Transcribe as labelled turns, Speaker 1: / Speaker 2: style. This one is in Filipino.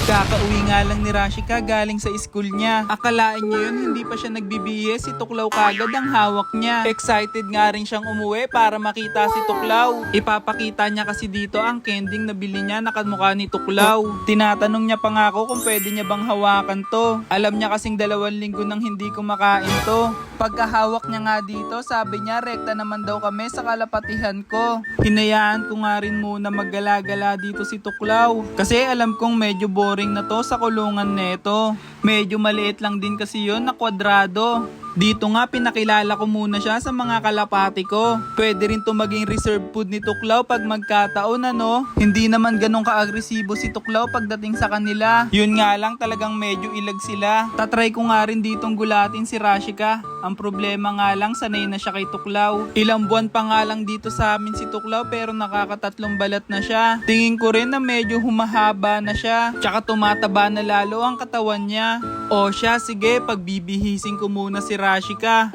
Speaker 1: Kakauwi nga lang ni Rashika galing sa school niya. Akalaan niyo yun, hindi pa siya nagbibihis, si Tuklaw kagad ang hawak niya. Excited nga rin siyang umuwi para makita si Tuklaw. Ipapakita niya kasi dito ang kending nabili niya na kamukha ni Tuklaw. Tinatanong niya pa nga ako kung pwede niya bang hawakan to. Alam niya kasing 2 linggo nang hindi kumakain to. Pagkahawak niya nga dito, sabi niya rekta naman daw kami sa kalapatihan ko. Hinayaan ko nga rin muna maggala-gala dito si Tuklaw. Kasi alam kong medyo boring na to sa kulungan neto. Medyo maliit lang din kasi yon na kwadrado. Dito nga pinakilala ko muna siya sa mga kalapati ko. Pwede rin to maging reserve food ni Tuklaw pag magkataon ano. Hindi naman ganun ka-agresibo si Tuklaw pagdating sa kanila. Yun nga lang talagang medyo ilag sila. Tatry ko nga rin ditong gulatin si Rashika. Ang problema nga lang sanay na siya kay Tuklaw. Ilang buwan pa nga lang dito sa amin si Tuklaw pero nakakatatlong balat na siya. Tingin ko rin na medyo humahaba na siya. Tsaka tumataba na lalo ang katawan niya. O siya, sige, pagbibihisin ko muna si Rashika.